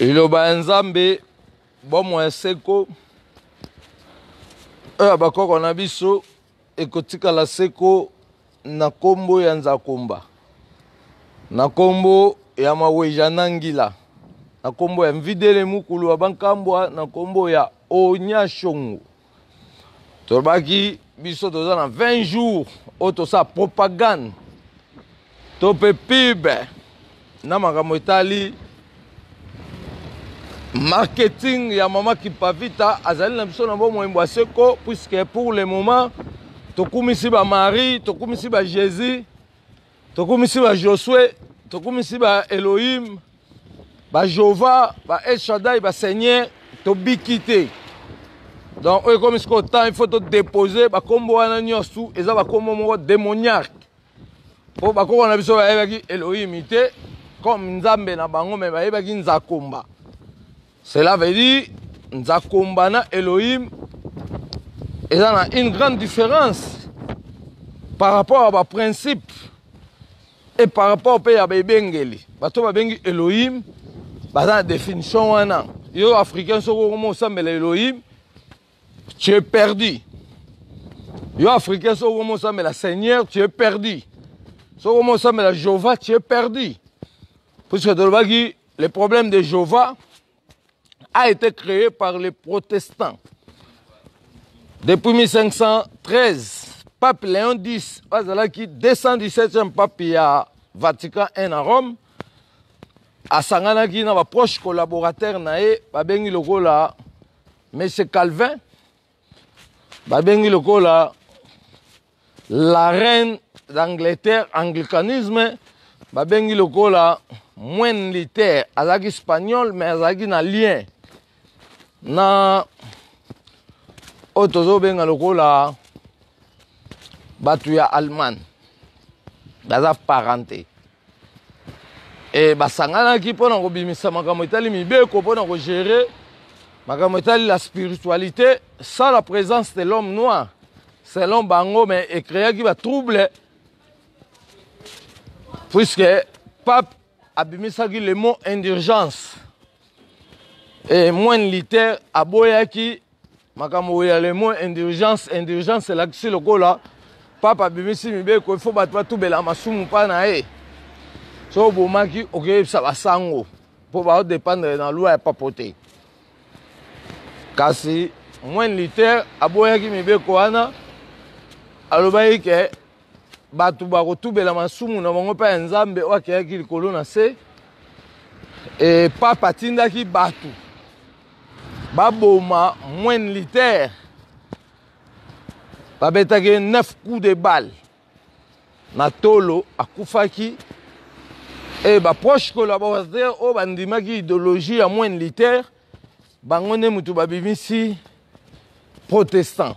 Iloba nzambe bomo seko bakoko na biso ekotikala seko na kombo ya Nzakomba, na kombo ya Maweja Nangila, na kombo ya Mvidele Mukulu wa Bankambwa, na kombo ya Onyashongo. Tobaki biso toza na 20 jours oto sa propagande tope pub na makambo etali marketing ya Mama Kipavita azali na biso na bo moyembo seko, puisque pour le moment tokumisi ba Marie, tokumisi ba Jésus, tokumisi ba Josué, tokumisi ba Elohim, ba Jova, ba El Shaddai, ba Seigneur, to bikite. Donc comme ce temps il faut te déposer ba kombo wana nyosu eza ba kombo moko démoniaque. Po ba ko na biso ba ebaki Elohim ite comme Nzambe na bango me ba ebaki Nzakomba. Cela veut dire Nzakomba na Elohim, et il y a une grande différence par rapport à principe et par rapport au pays à Bengeli. Bato ba bengi Elohim, la définition wana. Yo africain soko comme ça mais Elohim, tu es perdu. Yo africain soko comme ça mais la Seigneur, tu es perdu. Soko comme ça mais la Jéhovah, tu es perdu. Puisque le problème de Jéhovah a été créé par les protestants. Depuis 1513, pape Léon X, qui 217e pape à Vatican I à Rome, a sanganaki na ba proche collaborateur nae, babengi lokola Monsieur Calvin, babengi lokola la reine d'Angleterre, anglicanisme, babengi lokola moine Luther, azaki espagnol mais azaki na lien na otozo benga lokola batu ya Allemagne baza parenté et basangana ki pona ko bimisa makambo etali mibeko pona ko gérer makambo etali la spiritualité sans la présence de l'homme noir selon bango mais et créer qui va troubler puisque pape abimisaki le mot indulgence et moine Luther aboyaki makambo ya le mot indulgence c'est la kisi lokola papa bimisi mibeko il faut batwa tubela masumu pa na e so bomaki okeyebisa basango po ba dépendre na loi ya papote kasi moine Luther aboyaki mibeko wana alobaki ke batu bakotubela masumu na bango pa Nzambe wakeyaki likolo na se et papa atindaki batu baboma moine Luther babetaki 9 coups de balle na tolo akufaki et ba proche collaborateur o bandimaki idéologie ya moine Luther bango ne mutu babimisi protestant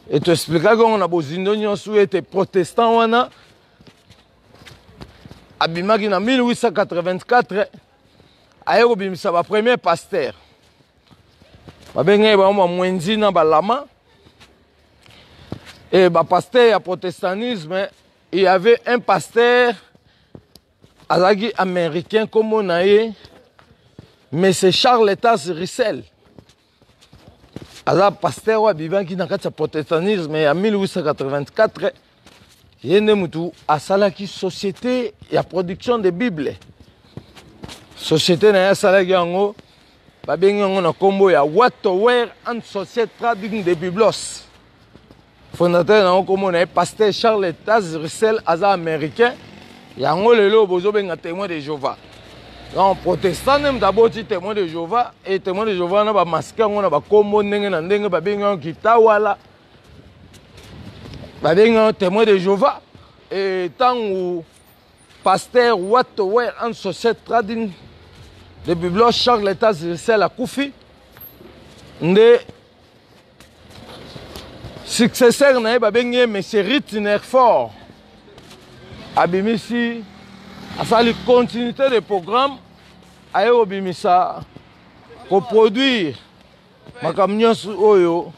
et tu expliquer qu'on a bozindo nyonso ete protestant wana abimaki na 1884 aye kobimisa ba premier pasteur babenge ba mwenzi na balama et ba pasteur ya protestantisme il y avait un pasteur azaki américain comme on a eu mais c'est Charles Taze Russell aza pasteur wa bibanki na kati ya protestantisme ya 1884 yende mutu asalaki société ya production de Bible société na asalaki yango babengi yango na kombo ya Waterware and Society Trading de Biblos fondateur na kombo na pasteur Charles Taze Russell aza américain yango lelo bozo benga témoin de Jéhovah. Donc protestant même d'abord témoin de Jéhovah et témoin de Jéhovah na ba masque yango na ba kombo ndenge na ndenge babengi yango kitawala babengi témoin de Jéhovah et tant où pasteur Waterware and Society Trading de Biblos Charles Taze Russell a kufi nde successeur na babengi monsieur Ritner Ford abimisi asali continuité de programme aye obimisa ko produire makambo nyonso oyo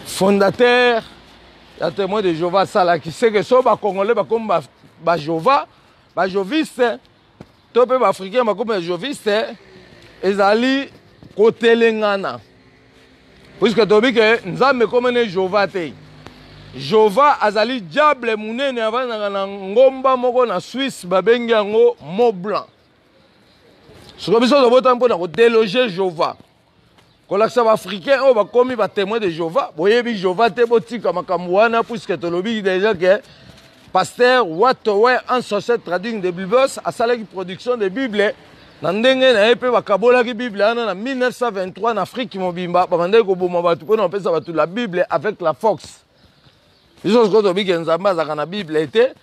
fondateur ya témoin de Jéhovah salaki c'est que so ba congolais ba comme ba Jéhovah ba joviste to pe baafricain bakoma joviste ezali kotelengana puisque tobi ke nzambe komene jova te jova azali diable munene avandaka na ngomba moko na Suisse babengi yango Mont Blanc soko biso tobota mpona kodeloge jova kolakisa baafricain oyo bakomi batémoin de jova boyebi jova te botika makambo wana puisque tolobi déjà ke pasteur Watowe en société traduit de Biblos asalaki production de Bible na ndenge na ye mpe bakabolaki Bible wana na 1923 na Afrique mobimba babandaki koboma bato mpona bapesa bato la Bible avec la Fox biso sikoyo tobiki nzambe azalaka na Bible ete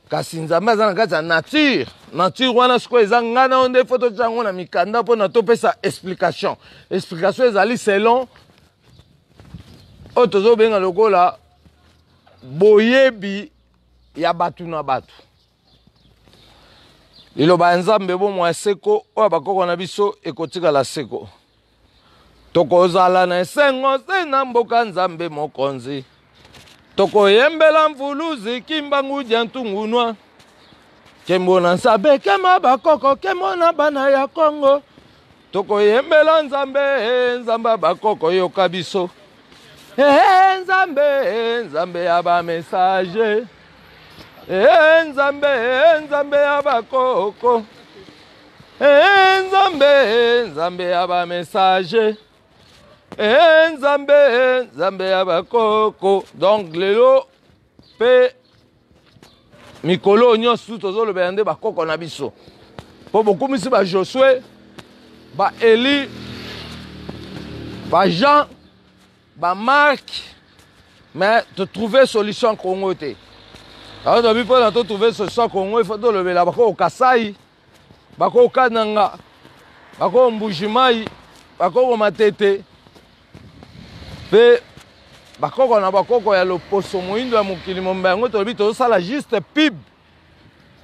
kasi nzambe aza na kati ya nature wana sikoyo eza ngana oyo nde fo totia yango na mikanda mpona topesa explication ezali selon oyo tozobenga lokola boyebi ya bato na bato liloba ya nzambe bomwa seko oyo bakoko na biso ekotikala seko tokozala na esengo se na mboka nzambe mokonzi tokoyembela mvuluzi kimbangu dia ntungunwa kembo na nsabe kema bakoko kemo na bana ya Kongo tokoyembela nzambe bakoko yoka biso nzambe ya ba message nzambe ya bakoko nzambe ya ba message nzambe ya bakoko donc lelo pe mikolo nyonso tozolobela nde bakoko na biso mpo bokumisi ba Josué ba Eli ba Jean ba Marc mais to trouver solution Congo te alors tobi mpona to trouver solution Congo il faut tolobela bakoko Kasai bakoko Kananga bakoko Mbujimai bakoko Matete pe bakoko na bakoko ya loposo moindo ya mokili momba yango tolobi tozosala juste pib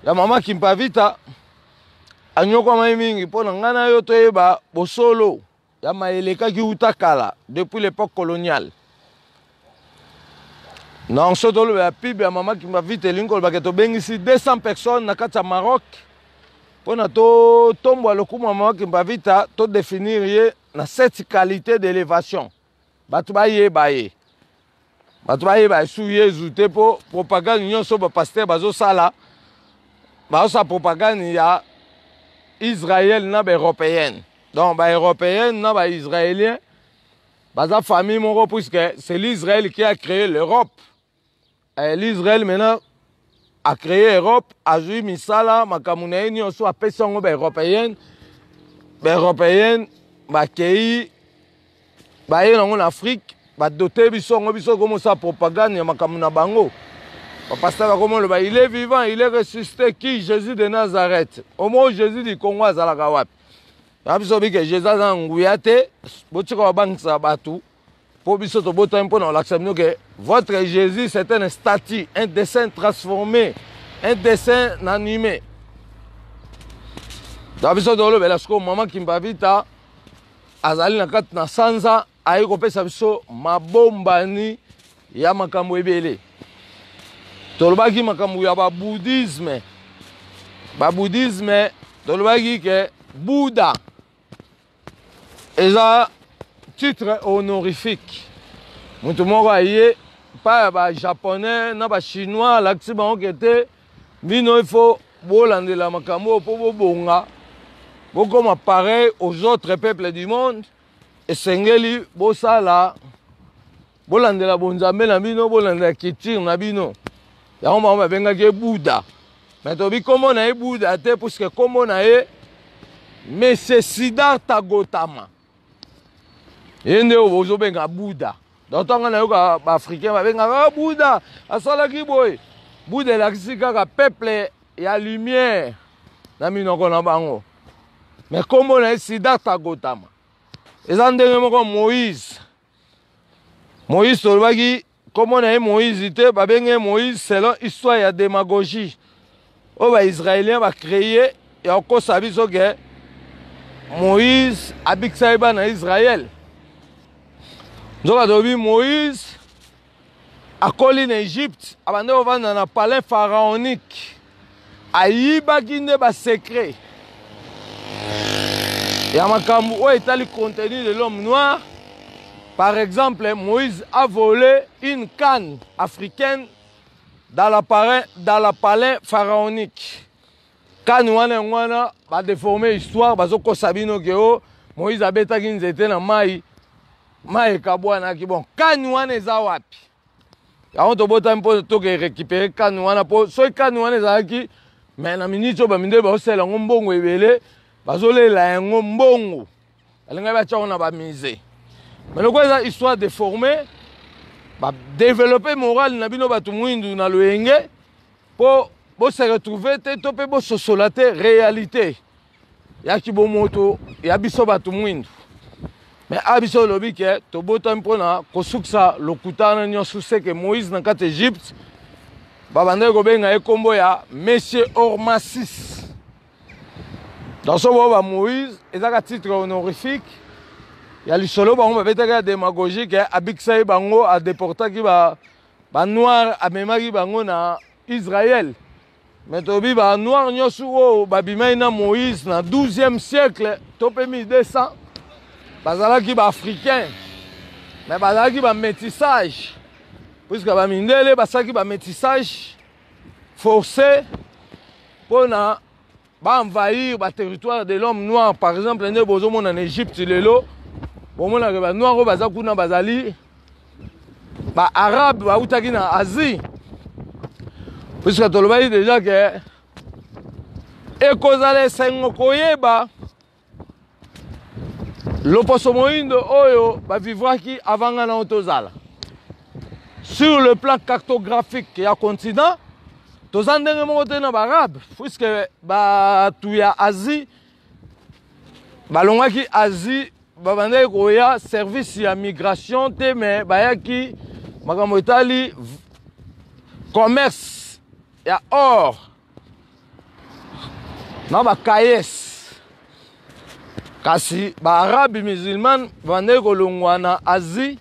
ya mama Kimpavita anyokwamai mingi mpona ngai na yo toyeba bosolo ya maelekaki uta kala depuis l'époque coloniale donc so tolobela pib ya mama Kimpavita elingi kolobaka tobengisi 200 personnes na kati ya Maroc mpona totombwa lokumu ya mama Kimpavita todefinir ye na 7 qualité d'élévation bato bayeba ye su Yesu te mpo propagande nyonso bapaster bazosala propagande ya Israël na baeuropéenne donc baeuropéenne na baisraélien baza famille moko puisque c'est l'Israël qui a créé l'Europe l'Israël maintenant a créé l'Europe azwi misala makambo na ye nyonso apesi yango baeuropéenne bakei baye nango na Afrique badote biso komo sa propagande ya makambo na bango bapasteur bakomo loba il est vivant il est ressuscité qui Jésus de Nazareth au moins Jésus du Congo azalaka wapi ya biso bike Jésus aza nguya te botika babangisa bato po biso tobotami mpona kolakisa bino ke votre Jésus c'est un statue un dessin transformé un dessin animé ya biso tolobela sikoyo mama Kimpavita azali na kati na sanza ayi kopesa biso mabombani ya makambo ebele tolobaki makambo ya babouddhisme tolobaki ke Bouddha eza titre honorifique mutu moko aye pa ya bajaponais na bachinois alakisi bango kete bino ifo bolandela makambo mpo bobonga bokoma pareil aux autres peuples du monde esengeli bosala bolandela bonzambe na bino bolandela culture na bino yango bango babengaki Bouddha mais tobi kombo na ye Bouddha te puisque kombo na ye Monsieur Siddhartha Gautama ye nde oyo bozobenga Bouddha donc ntango nayoka baafricain babengaka Bouddha asalaki boye Bouddha elakisi kaka peuple ya lumière na minoko na bango mais kombo na ye Siddhartha Gautama eza ndenge moko Moïse tolobaki kombo na ye Moïse te babenge Moïse selon histoire ya démagogie oyo baisraélien bacréye ya kokosa biso ke Moïse abikisa ye bana Israël nzoka tolobi Moïse akoli na Égypte abande kovanda na palais pharaonique ayibaki nde basekret Il y a le contenu de l'homme noir. Par exemple, Moïse a volé une canne africaine dans la palais pharaonique. Canne wana va déformer l'histoire, parce que Sabino Geo, Moïse a bêta qui était dans Maï Kabouana qui bon. Canne wana ezawapi. On te bota un peu de récupérer canne wana pour ce canne wana ezaki, mais na minute ba minde ba osela ngombongo ebele, bazolela ngombongo. Alinga ba tchona ba mise. Mais le quoi histoire déformée, bah développer moral nabino batu mwindu na loenge pour se retrouver te topé bo sosolater réalité. Ya ki bo moto ya biso batu mwindu. Mais abiso lobi ke to bota mpona kosuksa lokutana nyosu seke Moïse na kati Égypte. Babande ko benga ekombo ya Monsieur Ormasis. Dans ce moment Moïse, ezaka titre honorifique. Il y a le solo bango babetaka démagogique abiksayi bango a déportaki ba noir amemaki bango na Israël. Mais tobi ba noir nyosu o babimai na Moïse na 12e siècle topé 1200 bazalaki ba africain. Mais bazalaki ba métissage. Puisque ba mindele basaki ba métissage forcé pour na ba envahir ba territoire de l'homme noir. Par exemple, ne bozomo en Égypte lelo. Bon, on a des noirs bazakuna bazali, ba arabe bautaki na Asie. Puisque tu le déjà que ekozale sengo koyeba loposo moindo oyo ba vivraki avant na otozala. Sur le plan cartographique il y a continent, tozandenge mote na barabe, puisque ba tuya Asie balongaki Asie. Babande koya service ya migration te mais bayaki makambo etali commerce ya or na ba kayes kasi ba arabe musulman bande kolongwa na Asie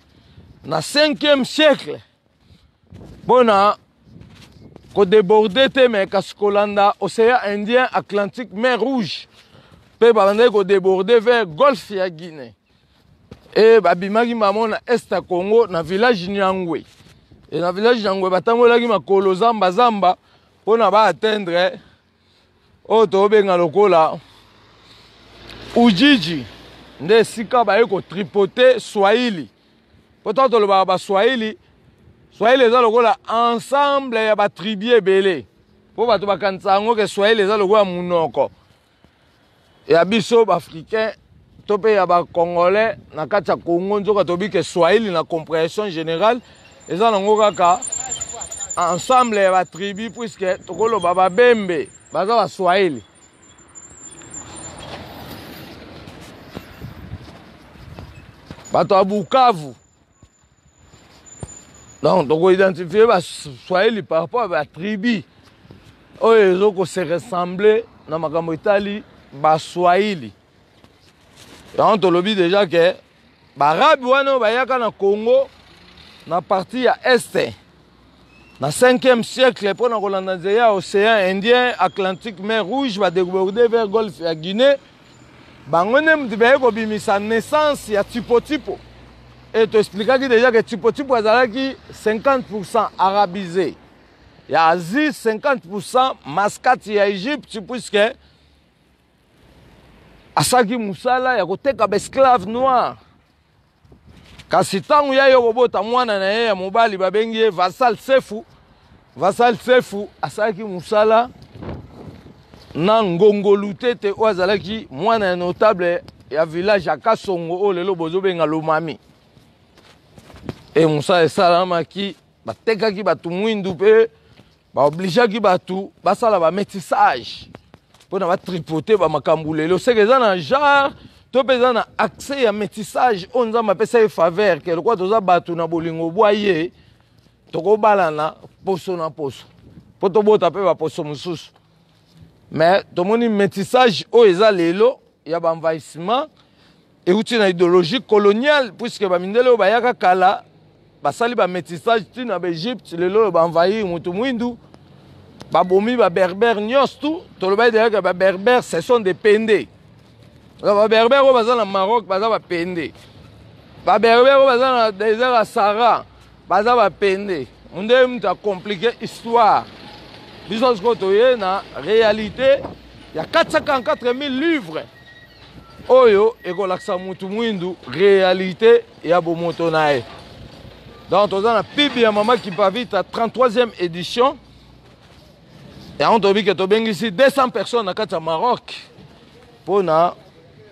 na 5e siècle bona ko déborder te mais kasi kolanda océan Indien Atlantique mer Rouge. Babande ko déborder vers Golfe ya Guinée. Et babimaki maman na Est à Congo na village Nyangwe. Et na village Nyangwe batangolaki makolo zamba pona ba atteindre o to benga lokola Ujiji nde sika ba eko tripoter Swahili. Pourtant le ba Swahili eza lokola ensemble ya ba tribu ebele. Po bato bakantango ke Swahili eza lokola munoko. Et abiso africain topé ya ba congolais na kati ya Congo nzoka tobi ke Swahili na compréhension générale eza nango kaka ensemble ya ba tribu puisque tokolo baba bembe baza ba Swahili. Bato ya Bukavu. Donc toko identifier ba Swahili par rapport à ba tribu. Oyo ezoko se ressembler na makambo etali ba Swahili. On te le dit déjà que barabe wana bayaka na Congo na partie ya Est na 5e siècle pour na kolanda ya océan Indien Atlantique mer Rouge va déborder vers Golfe ya Guinée. Bangone mdibe ko bimisa naissance ya Tipo. Et te expliquer déjà que Tipo azalaki 50% arabisé. Ya Asie 50% Mascate ya Égypte puisque asaki musala ya koteka ba esclave noir. Kasi tangu ya yo kobota mwana na ye ya mobali babengi vassal sefu. Vassal sefu asaki musala na ngongolute te oazalaki mwana notable ya village ya Kasongo o lelo bozo benga Lomami. Et musala salamaki batekaki batu mwindu pe ba obligeaki batu basala ba métissage. Pour na tripoter ba makambulelo c'est que ça na genre to pesa na accès à métissage on nzamba pesa faveur que le quoi toza batu na bolingo boye toko balana poso na poso poto bota pe ba poso mususu mais to moni métissage o eza lelo ya ba envahissement et outi na idéologie coloniale puisque ba mindelo ba yaka kala basali ba métissage tina ba Égypte lelo ba envahir mutu mwindu. Babomi ba berbère nyos tout, to le bail de ba berbère ce sont des pendés. ba berbère oyo baza na Maroc baza bapende ba berbère oyo baza na désert ya Sahara baza bapende nde mutu acompliqué histoire biso sikoyo toye na réalité ya 444 000 livres oyo ekolakisa mutu mwindu réalité ya bomoto na ye. Donc toza na bible ya Mama Kipavita 33e édition yango tobi ke tobengisi 200 personnes na kati ya Maroc mpona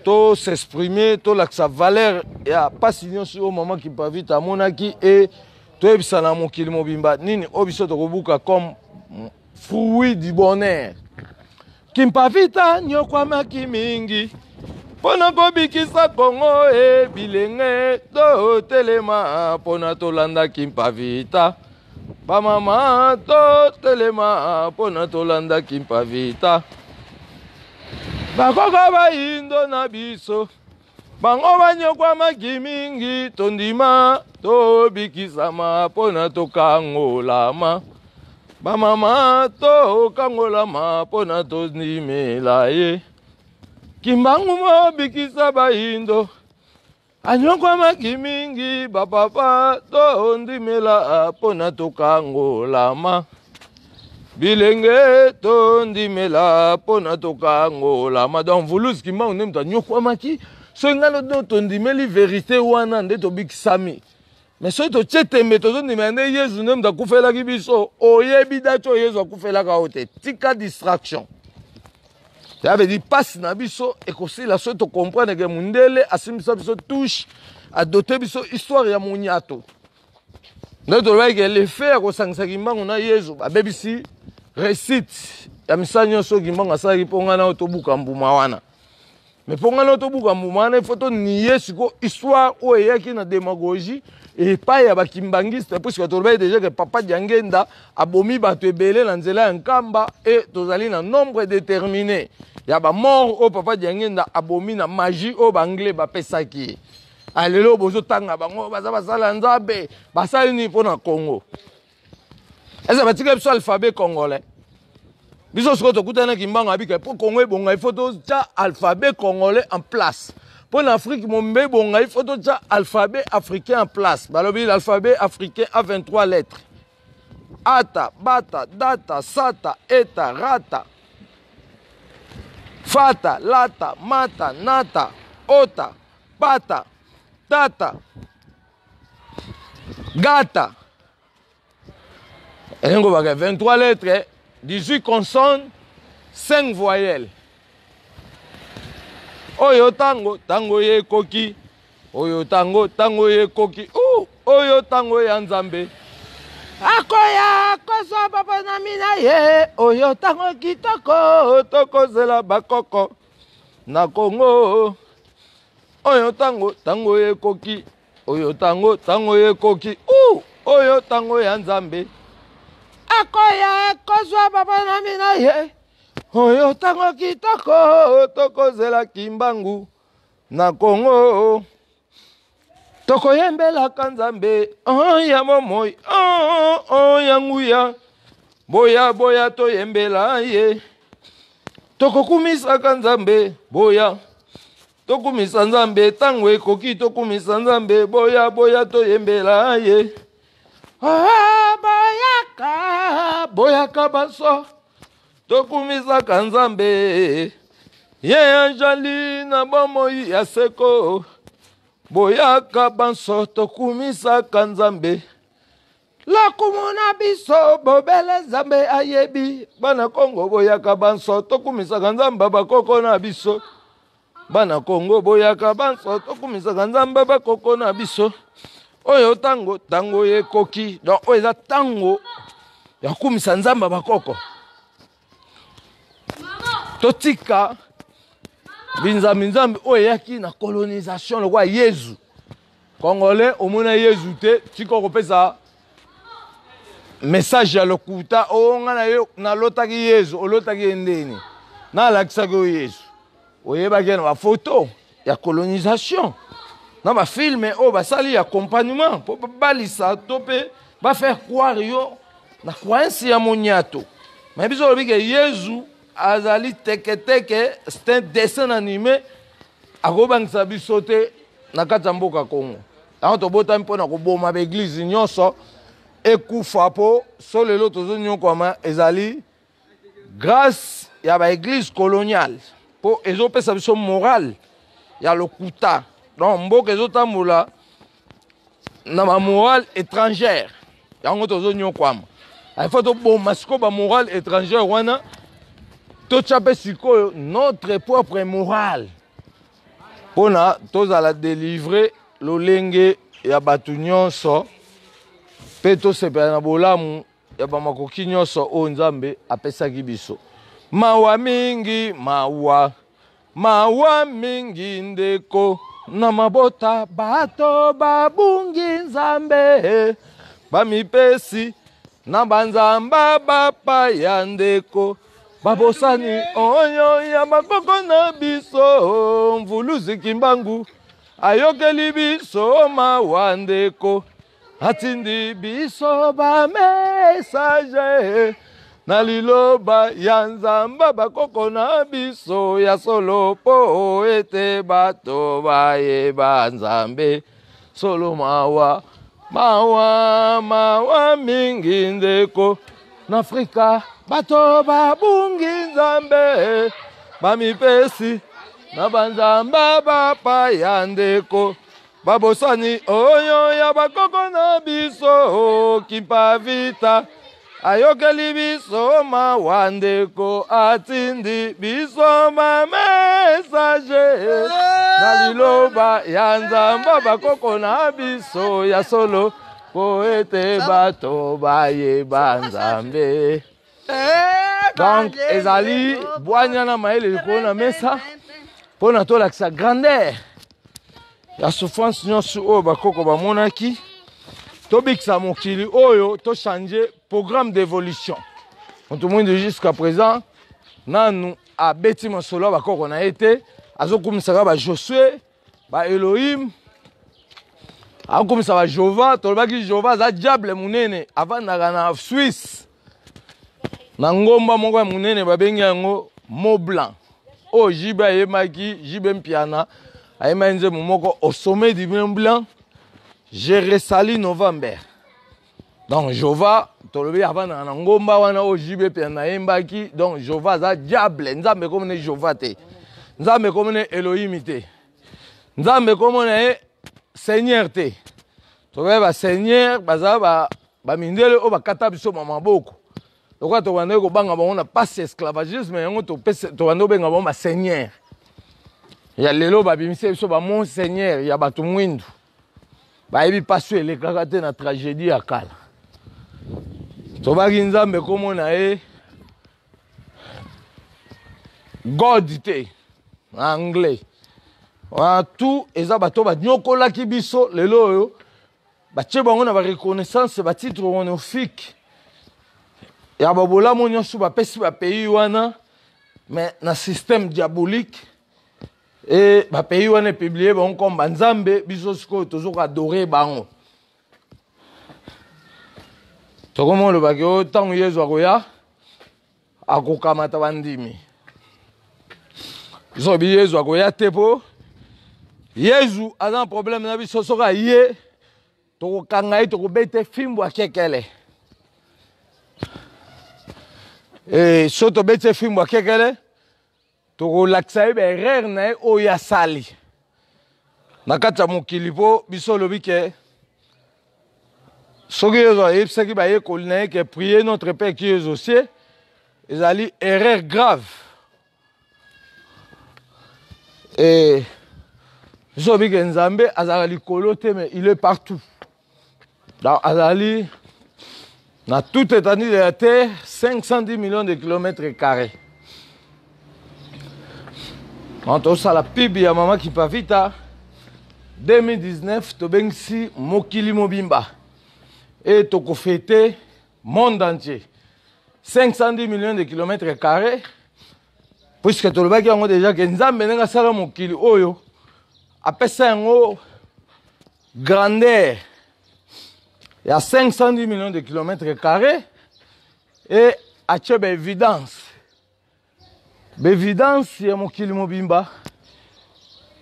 to s'exprimer tolakisa valeur ya pasi nyonso oyo Mama Kipavita amonaki e toyebisa na mokili mobimba nini oyo biso tokobuka comme fruit du bonheur. Kipavita nyokwamaki mingi mpona kobikisa Kongo e bilenge totelema mpona tolanda Kipavita bamama totelema mpona tolanda Kipavita bakoko bayindo na biso bango banyokwamaki mingi tondima tobikisama mpona tokangolama bamama tokangolama mpona tondimela ye Kimbangu mobikisa bayindo anyokwamaki mingi bapapa tondimela mpona tokangolama bilenge tondimela mpona tokangolama. Donc Vulus Kimbangu nde mutu anyokwamaki soki ngano nde tondimeli vérité wana nde tobikisami mais soki totie tembe tozondimela nde Yesu nde mutu akufelaki biso oyebi dati oyo Yesu akufelaka oyo te tika distraction. Ça veut dire passe na biso et aussi la sorte comprendre que mundele asimisa biso touche a doter biso histoire ya munyato. Notre vrai que les faire au sangsa Kimbangu na Yesu babebisi récite ya misanyo so Kimbangu asaki ponga na otobuka mbuma wana. Mais ponga na otobuka mbuma wana photo ni Yesu ko histoire o yaki na démagogie et pas ya bakimbangiste puisque tolobay déjà que papa Diangenda abomi bato ebele na nzela ya nkamba et tozali na nombre déterminé. Ya ba mort au papa Diangenda abomi na magie au banglais bapesaki. Alelo bozo tanga bango baza basala nzabe basali ni pona Congo. Eza batika biso alphabet congolais. Biso soko tokutana Kimbangu abika pour Congo bonga il faut ta alphabet congolais en place. Pour l'Afrique mombe bonga il faut ta alphabet africain en place. Balobi l'alphabet africain a 23 lettres. Ata, bata, data, sata, eta, rata. Fata, lata, mata, nata, ota, pata, tata, gata. Et 23 lettres, 18 consonnes, 5 voyelles. Oyo tango, tango ye koki. Oyo tango, tango ye koki. Oyo tango ya nzambe. Akoya kosa papa na mina ye oyo tango kitoko tokozela bakoko na Congo oyo tango tango ye koki oyo tango tango ye koki oyo tango ya nzambe akoya kosa papa na mina ye oyo tango kitoko tokozela Kimbangu na Congo tokoyembelaka nzambe ya momoi ya nguya boya boya toyembela ye tokokumisaka nzambe boya tokumisa nzambe tango ekoki tokumisa nzambe boya boya toyembela ye boyaka boyaka baso tokumisaka nzambe ye anjali na bomoi ya seko boyaka banso tokumisaka nzambe lakumuna biso bobele nzambe ayebi bana Kongo boyaka banso tokumisaka nzambe bakoko na biso bana Kongo boyaka banso tokumisaka nzambe bakoko na biso oyo tango tango yekoki donc oyo eza tango ya kumisa nzambe bakoko totika binzambi nzambi oyo yaki na colonisation lokwa Yezu Congolais omona Yezu te tiko kopesa message ya lokuta onga na yo na lotaki Yezu olotaki ndeni na lakisaki o Yezu oyebaki na ba photo ya colonisation na ba film o basali accompagnement po balisa to pe ba faire croire yo na croyance ya monyato mais biso lobi ke Yezu azali teke teke c'est un dessin animé akobangisa biso te na kati ya mboka Congo. Yango tobotami mpona koboma baeglize nyonso ekufa mpo so lelo tozonyokwama ezali grâce ya baeglize coloniale mpo ezopesa biso morale ya lokuta. Donc mboka ezotambola na bamorale étrangère yango tozonyokwama. Ifo toboma sikoyo bamorale étrangère wana totya mpe sikoyo notre propre morale mpona tozala délivre lolenge ya bato nyonso mpe tosepela na bolamu ya bamakoki nyonso oyo Nzambe apesaki biso. Mawa mingi mawa mingi ndeko na mabota bato babungi Nzambe bamipesi na banzamba bapaya ndeko babosani oyo ya makoko na biso mvuluzi kimbangu ayokeli biso mawa ndeko atindi biso ba message na liloba ya Nzamba bakoko na biso ya solo po ete bato bayeba Nzambe solo mawa mingi ndeko na Afrika bato babungi Nzambe bamipesi na banzamba bapaya ndeko babosani oyo ya bakoko na biso kimpavita ayokeli biso mawa ndeko atindi biso ma message na liloba ya Nzamba bakoko na biso ya solo po ete bato bayeba Nzambe. Donc ezali bwanya na maele likolo na mesa mpona tolakisa grandeur ya souffrance nyonso oyo bakoko bamonaki tobikisa mokili oyo tochange programme d'évolution. Moto mwindi jusqu'à présent nanu abeti masolo ya bakoko na ye te azokumisaka ba Josué ba Elohim azokumisa ba Jova. Tolobaki Jova aza diable munene avandaka na Suisse na ngomba moko ya munene babengi yango Mont Blanc oyo jibe ayemaki jibe mpiana ayemaki nzembo moko au sommet du Mont Blanc Jeresali November. Donc Jova tolobi avandaka na ngomba wana oyo jibe mpiana ayembaki. Donc Jova aza diable. Nzambe komone Jova te, Nzambe komone Elohim te, Nzambe komone ye Seigneur te. Tolobi ba Seigneur baza ba mindele oyo bakata biso maboko. Lokola tobandaki kobanga bango na pasi esclavagisme yango tobandaki kobenga bango ba Seigneur. Ya lelo babimisi biso ba Monseigneur ya bato mwindu bayebi pasi elekaka te na tragédie ya kala. Tobaki Nzambe komona ye God te na anglais. Wana tout eza bato banyokolaki biso lelo oyo batie bango na ba reconnaissance ba titre honorifique ya babolamu nyonso bapesi bapays wana mais na système diabolique et bapays wana epublie bango comme banzambe biso sikoyo tozoka adore bango. Tokomona olobaki oyo ntango Yesu akoya akokamata bandimi. Biso bi Yesu akoya te mpo Yesu aza na problème na biso soki aye tokokanga ye tokobete fimbu akekele. So tobeti fimbu akekele tokolakisa ye baerreur na ye oyo asali na kati ya mokili mpo biso olobi ke soki Yesu ayebisaki bayekoli na ye ke prier notre Père qui es aux cieux ezali erreur grave. Biso olobi ke Nzambe azalaka likolo te mais il est partout. Donc azali na toute étendue de la terre 510 millions de kilomètres carrés. Quand on a la PIB ya Mama Kipavita 2019 tobengisi mokili mobimba et toko fêter monde entier 510 millions de kilomètres carrés puisque tolobaki yango déjà que Nzambe ndenge asala mokili oyo apesa yango grandeur. Il y a 510 millions de kilomètres carrés et à Tchèbe évidence. L'évidence, il y a mokili mobimba.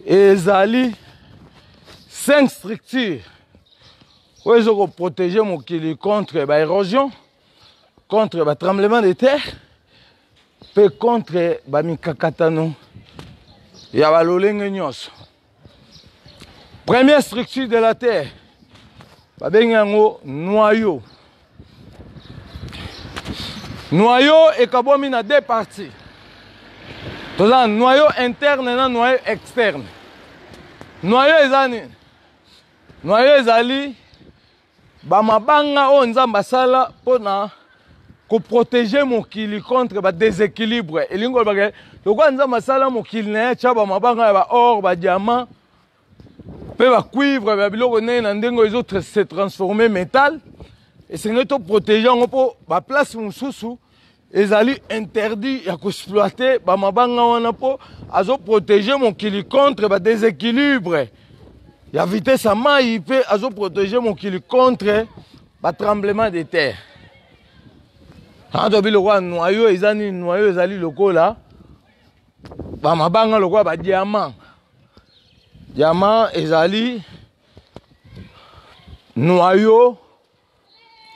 ezali 5 structures oyo ezokoprotege mokili contre baérosion, contre batremblement de terre, mpe contre bamikakatano ya balolenge nyonso. Première structure de la terre babengi yango noyau. Noyau ekabwami na 2 parties. Toza noyau interne na noyau externe. Noyau eza nini? Noyau ezali bamabanga oyo nzambe asala mpona koprotege mokili contre badéséquilibre. Elingi olobaka lokwa nzambe asala mokili na ye tia bamabanga ya baor, badiamant mpe bacuivre ya biloko ndenge na ndenge oyo se transforme métal. Esengeli toprotege yango mpo baplace mosusu ezali interdit ya koexploite bamabanga wana mpo azoprotege mokili contre badéséquilibre ya vitesse ya mai mpe azoprotege mokili contre batremblement de terre. Tobi lokola noyau eza nini? Noyau ezali lokola bamabanga lokola badiamant. Diamant ezali noyau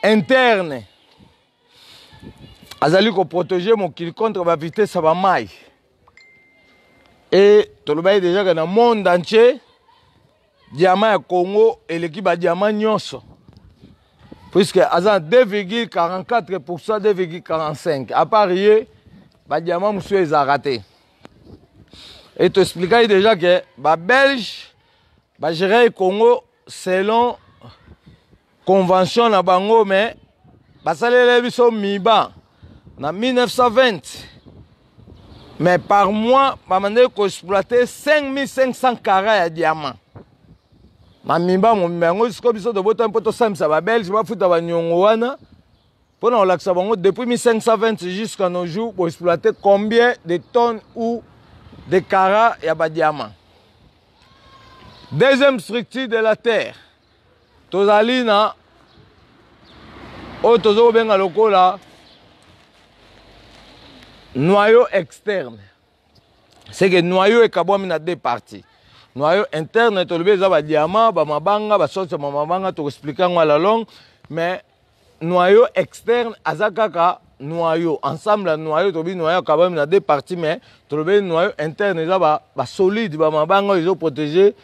interne. Azali koprotege mokili contre ba vitesse ya bamai. Et tolobai déjà que dans le monde entier, diamant ya Congo eleki ba diamant nyonso. Puisque à 2,44%, 2,45%. À part hier, ba diamant monsieur les a raté. Et tu expliquais déjà que ba Belge ba gérer Congo selon convention na bango, mais ba salele biso miba na 1920. Mais par mois, ba mande ko exploiter 5500 carats de diamants. Ma mimba mo mbango siko biso de botan poto samsa ba Belge ba futa ba nyongo wana. Pona on laksa bango depuis 1520 jusqu'à nos jours pour exploiter combien de tonnes ou de carats ya ba diamant. Deuxième structure de la terre. Tozali na o tozo benga lokola noyau externe. C'est que noyau ekabwami na 2 parties. Noyau interne, tu le ba diamant, ba mabanga, ba sorte ma mabanga, tu expliquer moi la longue, mais noyau externe, azakaka noyau. Ensemble, la noyau, tu le noyau quand même dans 2 parties, mais tu le noyau interne, ba solide, ba mabanga, ils ont protégé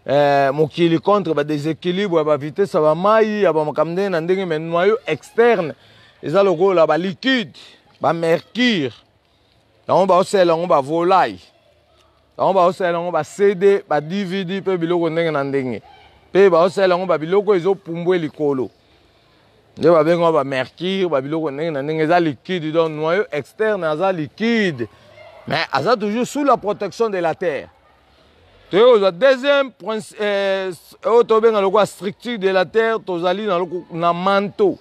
mokili contre ba déséquilibre, ba vitesse, ba mai, ba makamde na ndenge, mais noyau externe, ils ont le gros là, ba liquide, ba mercure, on ba osel, on ba volaille. On va aussi aller on CD, ba DVD, pe biloko ndenge na ndenge. Pe ba aussi aller on biloko ezo pumbwe likolo. Nde ba bengo ba mercure, ba biloko ndenge na ndenge za liquide donc noyau externe aza liquide. Mais aza toujours sous la protection de la terre. Tu vois deuxième to benga lokwa structure de la terre tozali na manteau.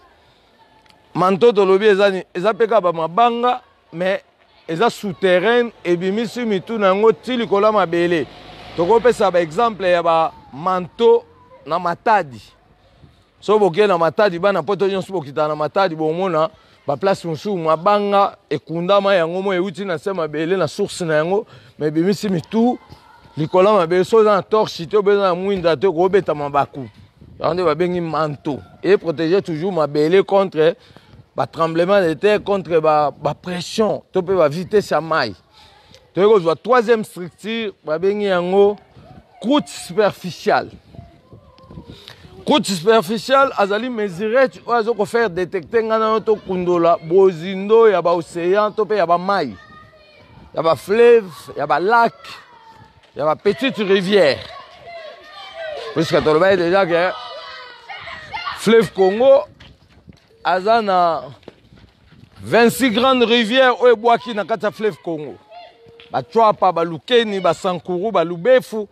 Manteau to lobi eza peka ba mabanga mais eza souterrain et bimisi mitu nango tili kola mabele. Toko pesa ba exemple ya ba manteau na Matadi. So boke na Matadi bana poto nyonso bokita na Matadi bomona ba place musu mabanga ekundama yango mo euti na sema bele na source na yango mais bimisi mitu likola mabele so na torche to beza na mwinda to ko beta mabaku. Yande ba bengi manteau et protéger toujours mabele contre ba tremblement de terre contre ba pression to pe ba vitesse ya mai. Tu vois troisième structure ba bengi yango croûte superficielle. Croûte superficielle azali mesurer tu ozo ko faire détecter ngana to kundola bozindo ya ba océan to pe ya ba mai. Ya ba fleuve, ya ba lac, ya ba petite rivière. Puisque tu le déjà que fleuve Congo azana 26 grandes rivières oyo bwaki na kati ya fleuve Congo. Ba Chwapa, ba Lukeni, ba Sankuru, ba Lubefu.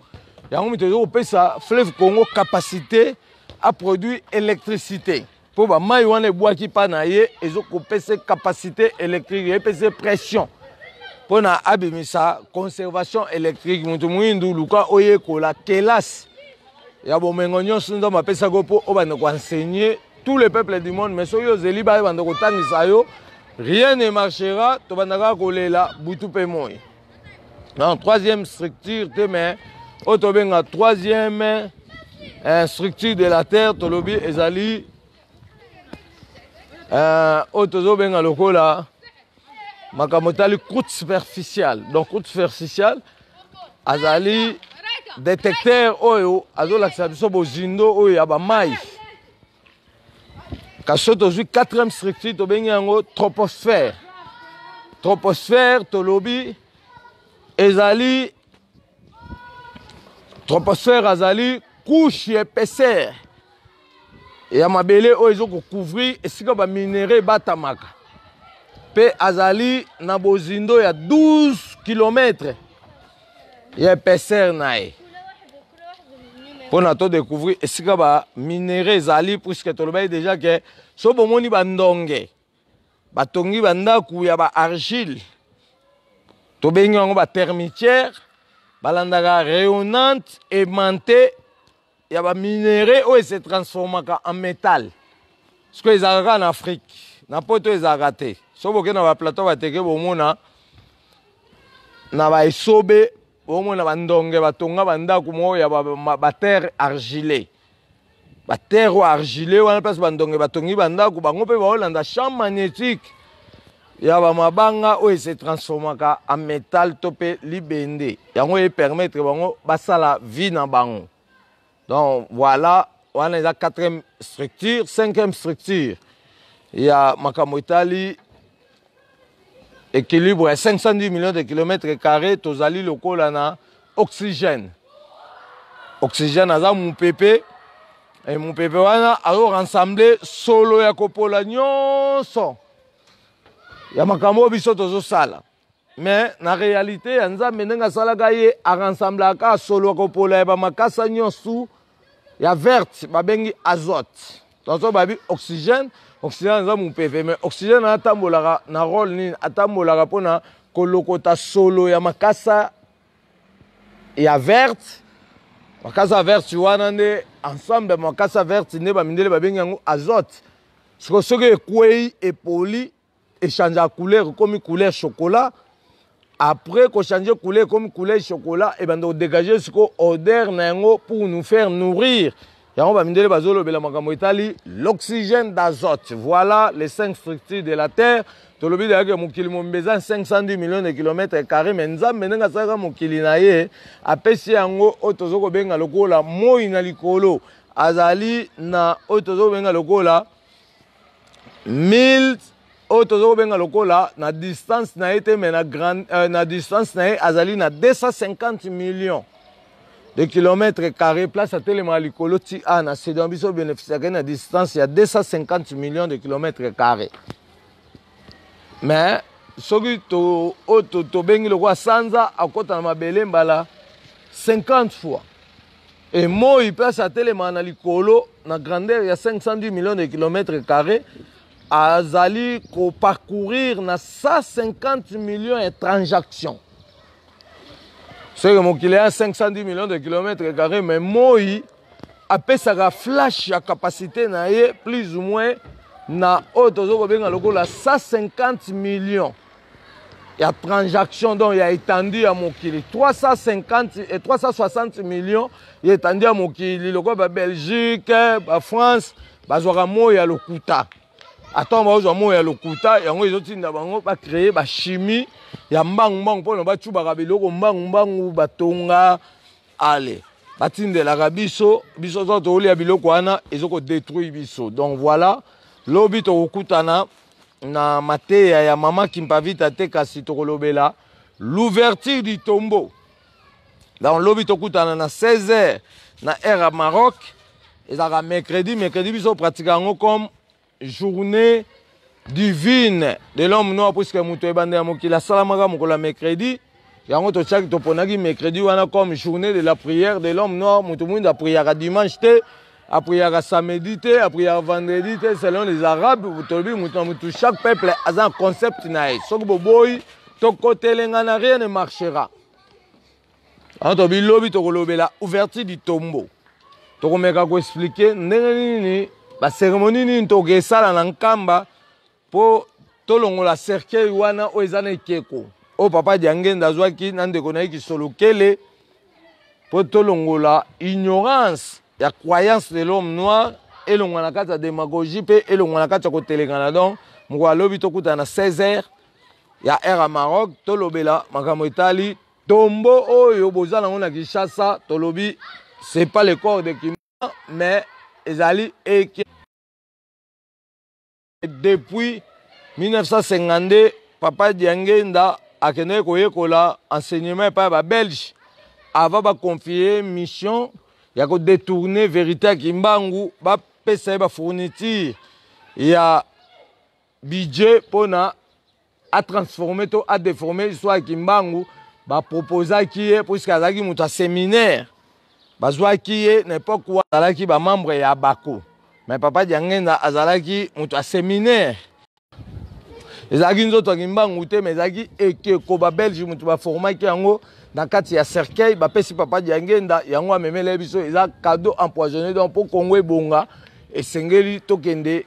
Yango mitozo kopesa fleuve Congo capacité à produire électricité. Pour ba mai wana bwaki pa na ye ezo kopesa capacité électrique, epesa pression. Pour na abimisa conservation électrique mutu mwindu luka oye kola kelas. Ya bomengo nyonso ndo mapesa go po obana ko enseigner tous les peuples du monde, mais soyo zeli ba banda ko tangisa yo, rien ne marchera, to bandaka kolela butu pe moy. Non, troisième structure te mais oyo tobenga troisième structure de la terre tolobi ezali oyo tozobenga lokola makambo etali croûte superficielle. Donc croûte superficielle azali détecteur oyo azolakisa biso bozindo oyo ya bamai. Kasi tozwi quatrième structure tobengi yango troposphère. Troposphère tolobi ezali troposphère azali couche épaisseur ya mabele oyo ezokocouvrir esika baminere batamaka mpe azali na bozindo ya 12 km ya épaisseur na ye mpona todécouvrir esika baminere ezali puisque tolobaki déjà ke so bomoni bandonge batongi bandako ya baargile tobengi yango batermitière balandaka rayonnante aimantée ya baminere oyo se transformaka en métal ce que ezalaka en Afrique na poto ezalaka te so boke na baplateau bateke bomona na baesobe bomona bandonge batonga bandako moko ya baterre argilé baterre oyo argilé wana place bandonge batongi bandako bango mpe baolanda champ magnétique ya bamabanga oyo se transformaka en métal to mpe libende yango epermettre bango basala vie na bango. Donc voilà, on a la quatrième structure. Cinquième structure, il y a makambo etali équilibre à 510 millions de kilomètres carrés, tozali lokola na oxygène. Oxygène aza mupepe, et mupepe wana azo rassembler solo ya kopola nyonso. Ya makambo biso tozo sala. Mais na réalité, Nzambe ndenga salaka ye a rassemblaka solo ya kopola ya bamakasa nyonso ya verte babengi azote. Tozo babi oxygène, oxygène za mupepe mais oxygène atambolaka na rôle nini atambolaka pona kolokota solo ya makasa ya verte. Makasa verte wana nde ensemble makasa verte nde bamindele babengi yango azote. Siko soki ekwei epoli échange la couleur comme couleur chocolat. Après qu'on change couleur comme couleur chocolat, et ben donc dégager ce qu'on odeur pour nous faire nourrir. L'oxygène d'azote. Voilà les 5 structures de la Terre. Tu as besoin 510 millions de kilomètres carrés. Mais nous avons besoin de apesi yango otozo benga lokola moi na likolo azali na otozo benga lokola 1000 otozo benga lokola na distance na été mais na distance na azali na 250 millions de kilomètres carrés place à tellement likolo ti ana c'est donc biso bénéficiaire na distance ya 250 millions de kilomètres carrés. Mais soki to bengi lokola sanza akota na mabele mbala 50 fois. Et moi, il place à tellement na likolo na grandeur ya 510 millions de kilomètres carrés. Azali ko parcourir na 150 millions de transactions. C'est que mon client a 510 millions de kilomètres carrés, mais moi, après ça flash la capacité na ye plus ou moins na autozo benga lokola 150 millions. Il y a transactions donc il y a étendu à mon kili 350 et 360 millions il y a étendu à mon kili lokola ba Belgique, ba France, ba zora mo ya lokuta. Attends, moi, moi, ya lokuta, yango ezotinda bango ba créer ba chimie ya mbang pona ba tubaka biloko mbang batonga ale. Batindela biso zo to olia biloko wana ezoko détruire biso. Donc voilà, lobi to okutana na mateya ya mama Kimpavita te kasi to kolobela l'ouverture du tombeau. Dans lobi to okutana na 16h na ère à Maroc, ezaka mercredi biso pratiquement comme journée divine de l'homme noir puisque muto ebande ya mokila salamaka mokola mercredi yango to chaki to ponaki mercredi wana comme journée de la prière de l'homme noir muto mwinda prière dimanche te a prière samedi te a prière vendredi te selon les arabes tolobi muto chaque peuple a un concept na soki boboyi to kotelenga na rien ne marchera. Anto bilobi to kolobela ouverture du tombeau to komeka ko expliquer ndenge nini la cérémonie ni ntoke sala na nkamba po tolongola cercueil wana o ezana ekeko o papa diangenda zwaki na ndeko na ki solo kele pour tolongola ignorance la croyance de l'homme noir et l'on a démagogie et l'on a côté donc moi lobi to kuta na 16h ya era Maroc tolobela makamo Italie tombo oyo bozala ngona Kinshasa tolobi c'est pas le corps de Kimba mais ezali et depuis 1952 papa Diangenda a kende koyekola enseignement par ba belge avant ba confier mission ya ko détourner vérité à Kimbangu ba pesa ba fourniture ya budget pona a transformer to a déformer soit Kimbangu ba proposer qui est puisque azaki muta séminaire bazwa qui est n'importe quoi azalaki ba membre ya Bako mais papa Diangenda azalaki muta séminaire ezalaki nzoto Kimbangu te mais ezalaki ekeko ba belge mutu ba formaki yango dans kati ya cercueil ba pesi papa Diangenda yango amemele biso eza cadeau empoisonné donc pour Congo ebonga esengeli tokende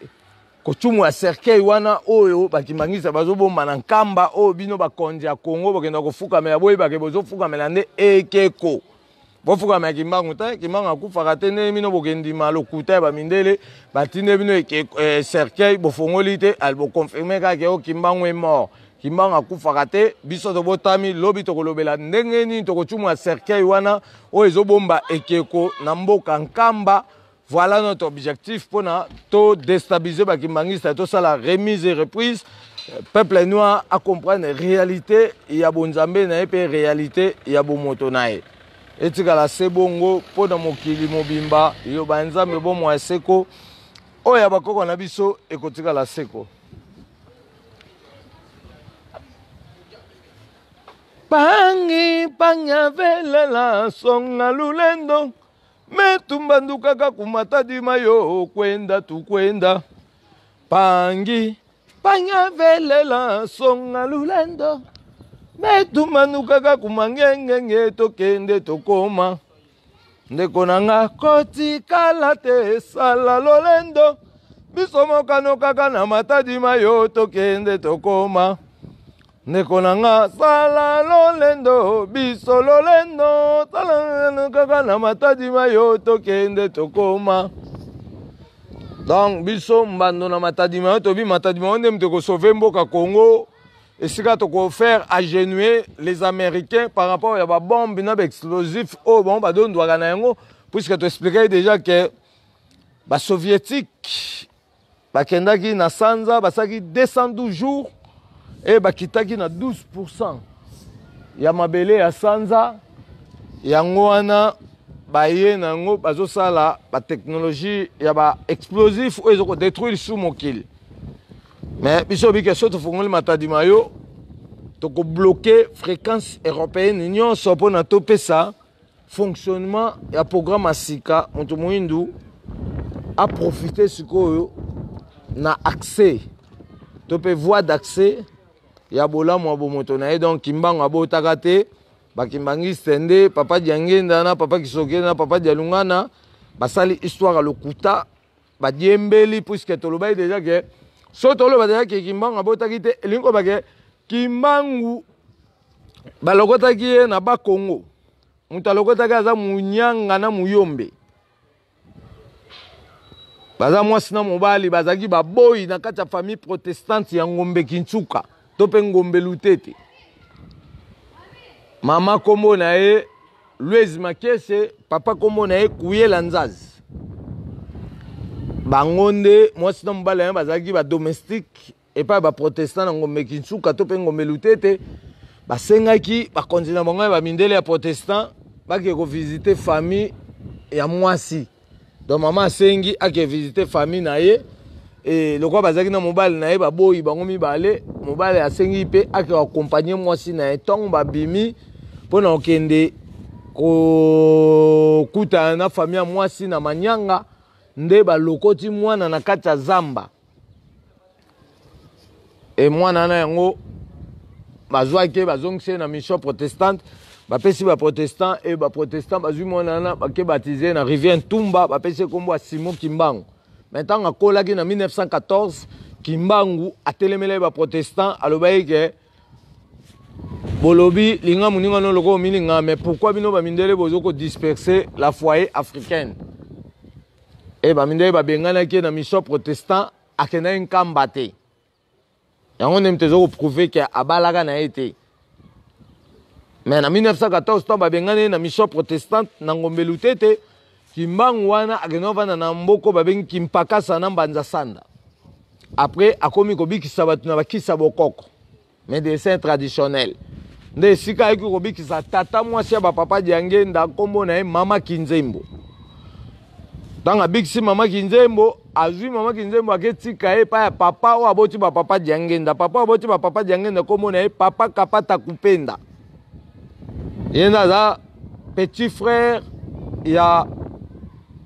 kotumu ya cercueil wana oyo bakimangisa bazobomba na nkamba oyo bino bakonzi ya Congo bakenda kofukamela boyi bake bozofukamela nde ekeko bofukamela Kimbangu te Kimbangu akufaka te nde bino bokendima lokuta ya bamindele batinde bino cercueil bofongoli te bokonfirme kaka oyo Kimbangu est mort Kimbangu akufaka te biso tobotami lobi tokolobela ndenge nini tokotumu ya cercueil wana oyo ezobomba ekeko na mboka nkamba. Voilà notre objectif pour tout déstabiliser bakimangista tout ça la remise et reprise peuple noir à comprendre la réalité il y a bon Nzambe na et réalité il y a bon moto nae etika la sebongo pour na mokili mobimba yo banzambe bon mo seko oya bakoko na biso ekotika la seko pangi panya vele la songa lulendo metumbandukaka kumatadi mayo kwenda tukwenda pangi panyavelela songa lulendo metumbandukaka kumangengenge tokende tokoma ndeko nanga kotikala te sala lolendo biso mokano kaka na matadi mayo tokende tokoma ndeko nanga sala lolendo biso lolendo sala kaka na matadi mayo tokende tokoma donc biso mbando na matadi mayo tobi matadi mayo nde mteko sauver mboka Congo esika toko faire agenouer les Américains par rapport à ba bombe na ba explosif oh bon ba don doit na yango puisque tu expliquais déjà que ba soviétique ba kendaki na sanza basaki 212 jours et bakitaki na 12% ya mabele ya sanza yango wana baye nango bazosala ba technologie ya ba explosif oyo ezoko détruire sous mokili mais biso bike soto fongoli matadi mayo toko bloquer fréquence européenne nyonso pona topesa fonctionnement ya programme asika moto moyindu a profiter sikoyo na accès topé voie d'accès ya bolamu abo moto na ye donc Kimbangu abotaka te bakimbangiste nde papa Diangenda na papa Kisoke na papa Dialungana basali histoire lokuta badiembeli puisque tolobai déjà que so toloba déjà que Kimbangu abotaki te elingo bake Kimbangu balokotaki ye na ba Congo mutu alokotaki aza munyanga na muyombe baza mwasi na mobali bazaki baboyi na kati ya famille protestante ya Ngombe Kintsuka tope Ngombe Lutete mama kombo na ye Louise Makese papa kombo na ye Kuyela Nzazi bangonde mwasi na mobali bazaki ba domestique et pas ba protestant na Ngombe Kintsuka tope Ngombe Lutete basengaki bakonzina bango ba mindele ya protestant baki ko visiter famille ya mwasi donc maman asengi ake visiter famille na ye et le quoi bazaki na mobile na ye baboyi bango mibale mobile asengi pe ake accompagner mwasi na ye tong babimi pona okende ko kuta na famille ya mwasi na Manyanga nde balokoti mwana na kati ya zamba et mwana na yango bazwaki bazongise na mission protestante bapesi ba protestant et ba protestant bazwi mwana na bake baptisé na rivière Ntumba bapesi kombo Simon Kimbangu. Maintenant akolaki na 1914 Kimbangu atelemela ba protestant alobaye ke bolobi linga muninga no loko mininga, mais pourquoi bino ba mindele bozoko disperser la foyer africaine? Et ba mindele ba bengana ki na mission protestant akena nkamba te. Yango nem tezo prouver que abalaga na été. Mais en 1914 to ba bengana na mission protestante na ngombelu tete kimbangu wana agenova na mboko ba bengi kimpaka sana mbanza sanda. Après akomi kobikisa batu na bakisa bokoko. Médecin traditionnel. Nde sika eki kobikisa tata mwasi ya bapapa diangenda kombo na ye mama Kinzembo. Tanga bikisi mama Kinzembo, azui mama Kinzembo aketika ye pa ya papa o aboti bapapa diangenda. Papa aboti bapapa diangenda kombo na ye papa Kapata Kupenda. Yenda za petit frère ya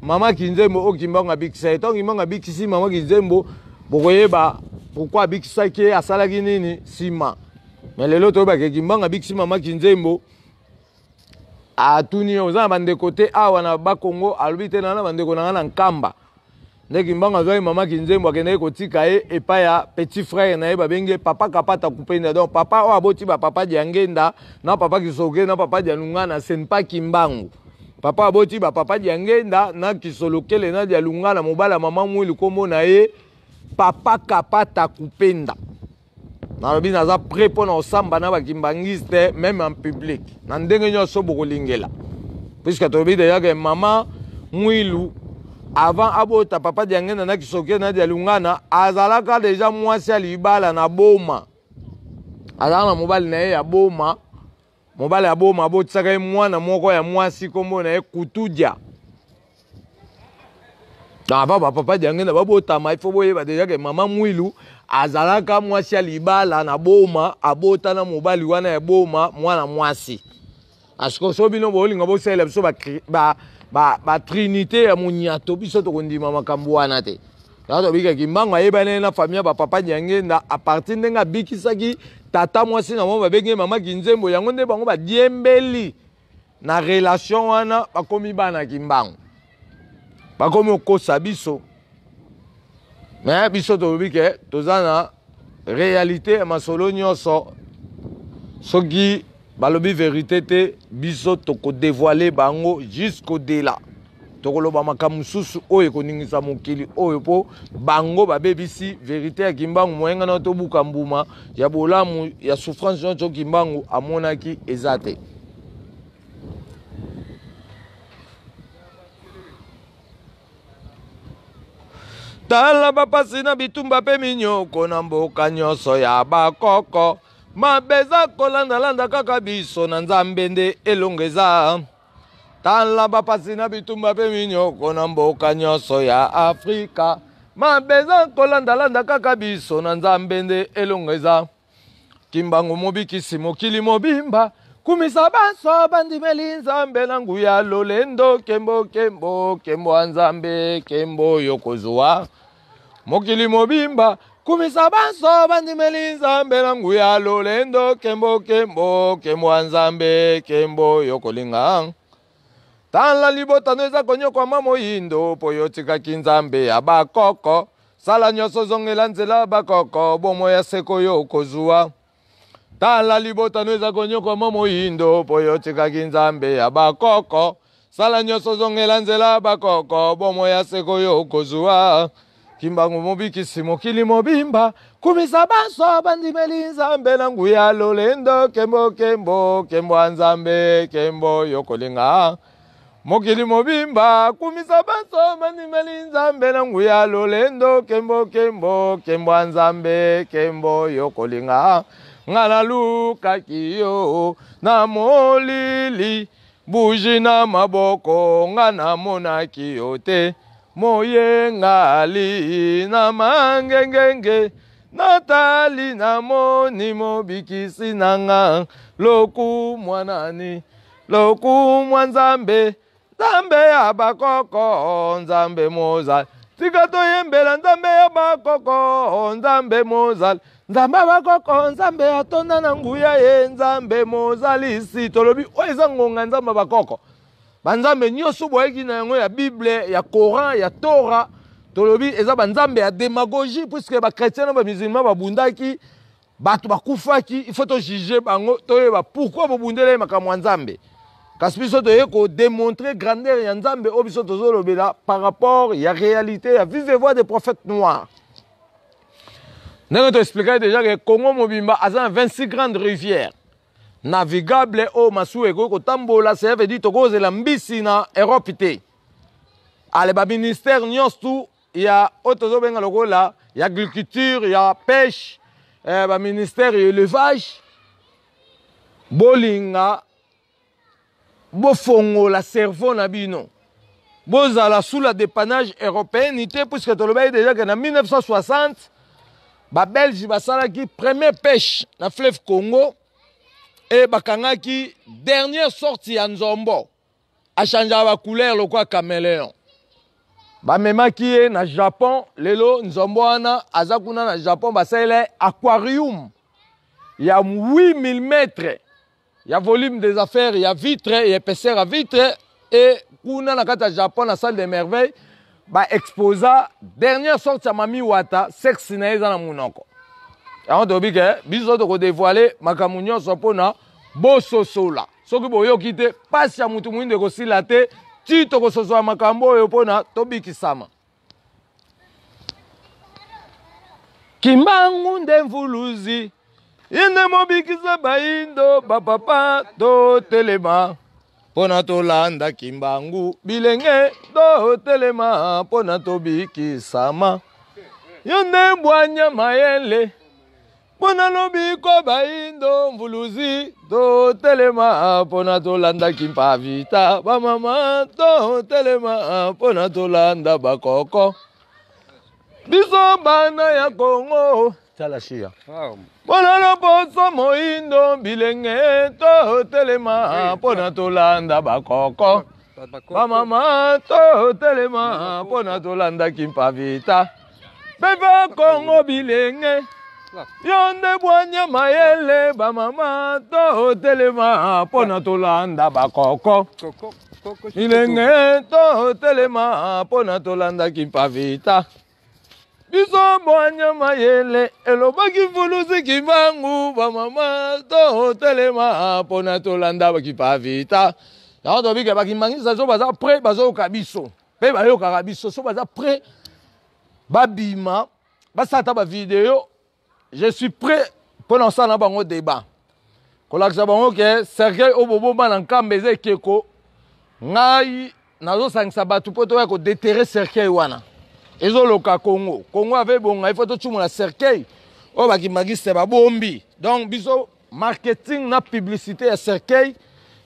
mama Kinzembo o kimbanga bikisa. Etonga kimbanga bikisi mama Kinzembo bokoyeba pourquoi bikisa ki asalaki nini sima. Mais lelo to ba ke kimbanga bikisi mama Kinzembo atuni oza bande côté awa na ba Congo alubite na bande ko na nkamba. Nde kimbanga zoi mama Kinzembo akende ko tika e epa ya petit frère na ye babenge papa Kapata Kupenda. Donc papa o aboti ba papa diangenda na papa Kisoke na papa dialungana senpa kimbangu. Papa aboti ba papa diangenda na Kisolokele na dialungana mobala mama mwili kombo na ye papa Kapata Kupenda. Nalobi naza prêt pour na osamba na bakimbangiste même en public. Na ndenge nyonso bokolingela. Puisque tobi déjà que maman Mwilu avant abota papa diangenda na Kisoke na dialungana azalaka déjà mwasi ya libala na boma. Azala na mobali na ye ya boma. Mobali ya boma abotisaka ye mwana moko ya mwasi kombo na ye Kutudia. Avant papa diangenda babotama il faut boyeba déjà que maman Mwilu azalaka mwasi ya libala na boma abota na mobali wana ya boma mwana mwasi. Asko so bino bolinga bo sele biso ba trinité ya munyato biso to kondima makambo wana te. Yato bika kimbango ayebana na famille ba papa diangenda a partir ndenga bikisaki tata mwasi na mo babenge mama Kinzembo yango nde bango ba diembeli na relation wana bakomi bana kimbango. Bakomi okosa biso. Mais biso to bike tozana réalité masolo nyonso soki balobi vérité te biso toko dévoiler bango jusqu'au delà. Tokoloba makambo susu oyo koningisa mokili oyo po bango babebisi vérité ya kimbangu moyenga na to buka mbuma ya bolamu ya souffrance nyonso kimbangu amonaki ezate. Tala bapasi na bitumba pe minyoko na mboka nyonso ya bakoko. Mabeza kolanda kaka biso na nzambe nde elongeza. Tala bapasi na bitumba pe minyoko na mboka nyonso ya Afrika. Mabeza kolanda kaka biso na nzambe nde elongeza. Kimbangu mobikisi mokili mobimba. Kumisa baso bandimeli nzambe na nguya lolendo kembo kembo kembo anzambe kembo yokozua. Mokili mobimba kumisa baso bandimeli nzambe na nguya lolendo kembo kembo kembo anzambe kembo yokolinga. Tala libota nweza konyoko mamo yindo po yotika kinzambe ya bakoko. Sala nyoso zongela nzela bakoko bomo ya seko yokozua. Tala libota nweza konyoko mamo yindo po yotika kinzambe ya bakoko. Sala nyoso zongela nzela bakoko bomo ya seko yokozua. Kimbangu mobikisi mokili mobimba kumisa baso bandimeli nzambe na nguya lolendo kembo kembo kembo anzambe kembo yokolinga. Mokili mobimba kumisa baso bandimeli nzambe na nguya lolendo kembo kembo kembo anzambe kembo yokolinga. Ngana luka kiyo na molili buji na maboko ngana mona kiyo te. Moye ngali na mangengenge natali na moni mobikisi nanga loku mwanani loku mwanzambe nzambe ya bakoko nzambe mozali tikato yembela nzambe ya bakoko nzambe mozali nzambe bakoko nzambe atonda na nguya ye nzambe mozali si tolobi oeza ngonga nzambe bakoko. Banzambe nyonso boyeki na yango ya Bible, ya Coran, ya Torah, tolobi eza banzambe ya démagogie puisque ba chrétien na ba musulman babundaki bato bakufaki il faut to juger bango toyeba pourquoi bobundele makambo nzambe kasi biso toye ko démontrer grandeur ya nzambe o biso tozolobela par rapport ya réalité ya vive voix des prophètes noirs. Ndenge to expliquer déjà que Congo mobimba a 26 grandes rivières navigables o masuwe ko tambola ça veut dire tokozela mbisi na Europe te. Ale ba ministère nyonso ya otozobenga lokola ya agriculture ya pêche ba ministère ya élevage bolinga bofongola cerveau na bino bozala sous la dépannage européenité puisque tolobai déjà que en 1960 ba Belge basalaki première pêche na fleuve Congo et bakangaki dernière sortie ya nzombo a changé ba couleur lokwa caméléon bamemaki na Japon lelo nzombo wana azakuna na Japon basele aquarium ya 8000 mètres. Il y a volume des affaires, il y a vitre, il y a épaisseur à vitre. Et kuna na kata Japon, la salle des merveilles, ba exposa dernière sorte ya Mami Wata, sexe na eza na munoko. Alors dobi ke biso to ko dévoiler makambo nyonso pona bososola. Soki boyoki te pasi ya mutu mwinde ko sila te, ti to ko sosola makambo oyo pona tobikisama. Kimbangu ndemvuluzi ine mobikisa baindo bapapa do telema pona tolanda kimbangu bilenge do telema pona tobikisama yonde bwanya mayele pona lobiko baindo mvuluzi do telema pona tolanda kimpavita bamama do telema pona tolanda bakoko biso bana ya Kongo talashia pona poso moindo bilenge to telema pona tolanda bakoko bamama to telema pona tolanda kimpavita beba Kongo bilenge yonde bwanya mayele bamama to telema pona tolanda bakoko bilenge to telema pona tolanda kimpavita biso bwanya mayele elobaki mvuluzi kimbangu bamama to telema pona tolanda bakipavita yango tobike bakimbangisa so baza prêt bazoyoka biso mpe bayokaka biso so baza prêt babima basata bavideo je suis prêt mpona osala bango débat kolakisa bango ke Sergei obobomba na nkambe eza ekeko ngai nazosangisa bato mpo toya kodeterre Sergei wana ezoloka Congo. Congo avait bon, il faut tout le monde la cercueil. Oh bah qui magiste ba bombi. Donc biso marketing na publicité à cercueil.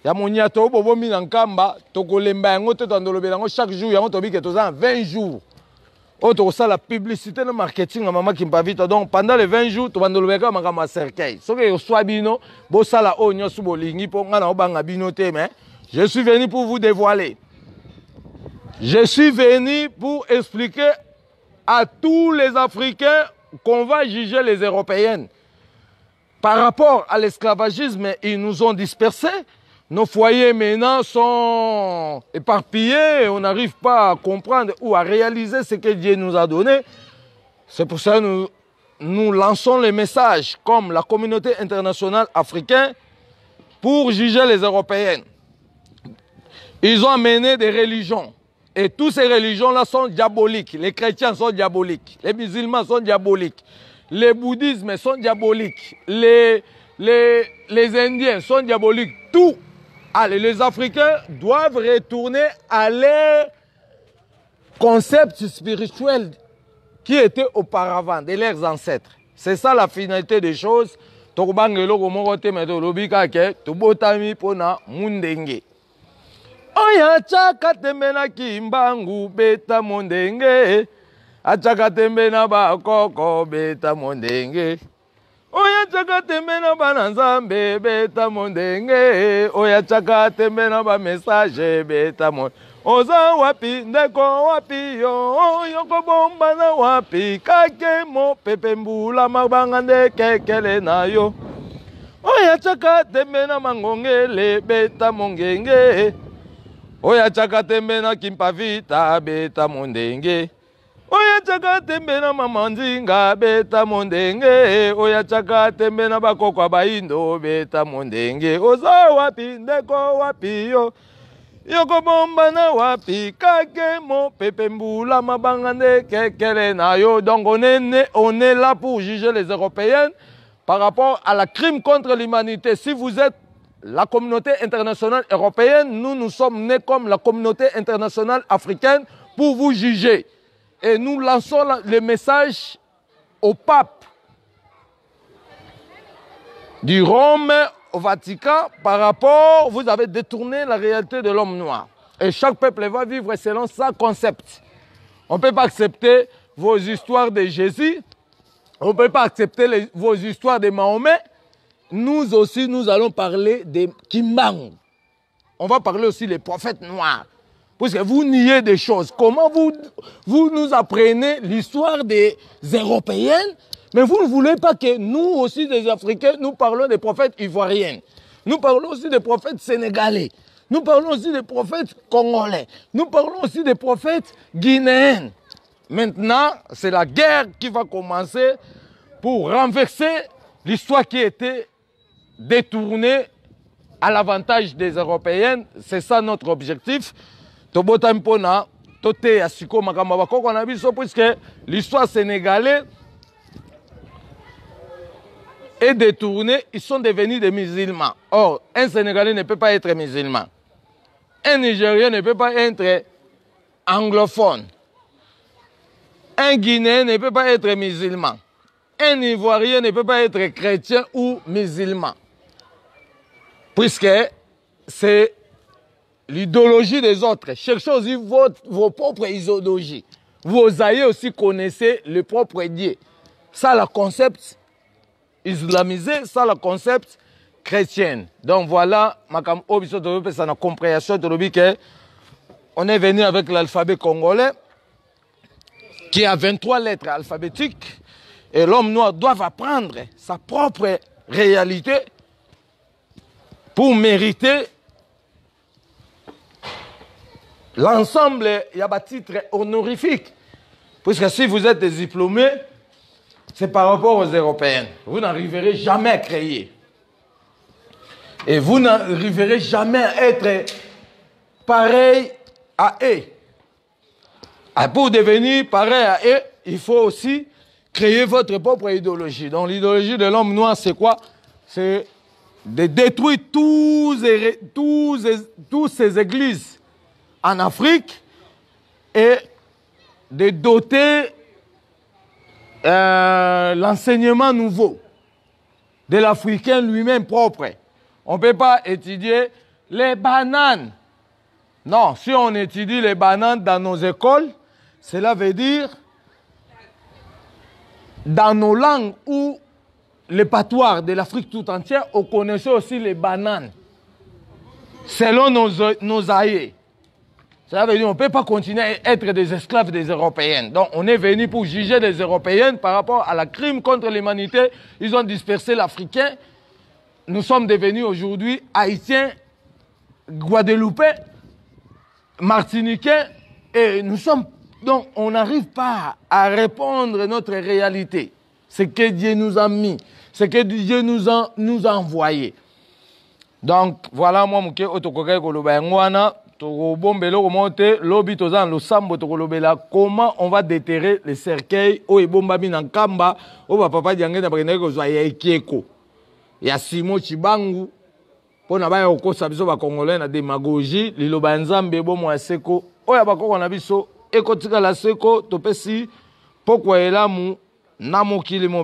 Ya moniato bo bombi na nkamba to kolemba yango to tandolobela ngo chaque jour yango to bi que to za 20 jours. Oh to ça la publicité na marketing na mama qui mpa vite. Donc pendant les 20 jours to bandolobeka makama cercueil. So que soit bino bo sala o nyosu bolingi po ngana obanga bino te mais je suis venu pour vous dévoiler. Je suis venu pour expliquer à tous les Africains qu'on va juger les Européennes. Par rapport à l'esclavagisme, ils nous ont dispersés. Nos foyers maintenant sont éparpillés. On n'arrive pas à comprendre ou à réaliser ce que Dieu nous a donné. C'est pour ça que nous lançons les messages comme la communauté internationale africaine pour juger les Européennes. Ils ont amené des religions. Et toutes ces religions-là sont diaboliques. Les chrétiens sont diaboliques. Les musulmans sont diaboliques. Les bouddhismes sont diaboliques. Les Indiens sont diaboliques. Tout. Allez, les Africains doivent retourner à leur concept spirituel qui était auparavant, de leurs ancêtres. C'est ça la finalité des choses. Oya chaka tembe na kimbangu beta mondenge achaka tembe na bakoko beta mondenge oya chaka tembe na bananzambe beta mondenge oya chaka tembe na ba message beta mondenge oza wapi ndeko wapi yo yoko bomba na wapi kake mo pepe mbula mabanga ndeke kele na yo oya chaka tembe na mangongele beta mongenge oya chaka tembe na kimpavita beta mondenge Oya chaka tembe na mama nzinga beta mondenge. Oya chaka tembe na bakoko baindo beta mondenge. Oza wapi ndeko wapi yo. Yoko bomba na wapi kake mo pepe mbula mabangande kekele na yo. Donc on est là pour juger les Européens par rapport à la crime contre l'humanité. Si vous êtes la communauté internationale européenne, nous sommes nés comme la communauté internationale africaine pour vous juger. Et nous lançons le message au pape du Rome au Vatican par rapport, vous avez détourné la réalité de l'homme noir. Et chaque peuple va vivre selon sa concept. On ne peut pas accepter vos histoires de Jésus, on ne peut pas accepter vos histoires de Mahomet. Nous aussi, nous allons parler des Kimbangu. On va parler aussi des prophètes noirs. Parce que vous niez des choses. Comment vous nous apprenez l'histoire des Européennes, mais vous ne voulez pas que nous aussi, des Africains, nous parlons des prophètes ivoiriens. Nous parlons aussi des prophètes sénégalais. Nous parlons aussi des prophètes congolais. Nous parlons aussi des prophètes guinéens. Maintenant, c'est la guerre qui va commencer pour renverser l'histoire qui était détournée à l'avantage des Européens. C'est ça notre objectif. Puisque l'histoire sénégalaise est détournée, ils sont devenus des musulmans. Or, un Sénégalais ne peut pas être musulman. Un Nigérien ne peut pas être anglophone. Un Guinéen ne peut pas être musulman. Un Ivoirien ne peut pas être chrétien ou musulman. Puisque c'est l'idéologie des autres. Cherchez aussi vos propres idéologies. Vos aïeux aussi connaissez le propre Dieu. Ça, le concept islamisé, ça, le concept chrétien. Donc voilà, ma compréhension de on est venu avec l'alphabet congolais qui a 23 lettres alphabétiques et l'homme noir doit apprendre sa propre réalité pour mériter l'ensemble. Il y a des titres honorifiques. Puisque si vous êtes des diplômés, c'est par rapport aux Européens. Vous n'arriverez jamais à créer. Et vous n'arriverez jamais à être pareil à eux. Et pour devenir pareil à eux, il faut aussi créer votre propre idéologie. Donc l'idéologie de l'homme noir, c'est quoi? C'est de détruire toutes ces églises en Afrique et de doter l'enseignement nouveau de l'Africain lui-même propre. On ne peut pas étudier les bananes. Non, si on étudie les bananes dans nos écoles, cela veut dire dans nos langues ou les patois de l'Afrique tout entière, on connaissait aussi les bananes. Selon nos aïeux. Cela veut dire qu'on ne peut pas continuer à être des esclaves des Européens. Donc on est venu pour juger les Européens par rapport à la crime contre l'humanité. Ils ont dispersé l'Africain. Nous sommes devenus aujourd'hui Haïtiens, Guadeloupéens, Martiniquais. Et nous sommes... Donc on n'arrive pas à répondre à notre réalité. Ce que Dieu nous a mis. Ce que Dieu nous a envoyé. Donc voilà, moi, je comment on va déterrer les cercueils au Ebombami Nankamba, au papa Diangé Nabakeneko Zoya Ekieko. Il y a Simo Chibangu, pour n'avoir au Sabiso Congolais na démagogie, Liloba Nzambe Bomo Aseko, Oya Bako Nabiso, Ekotika la Seko, Topesi, Pokwa Elamu, Namokili Mobi.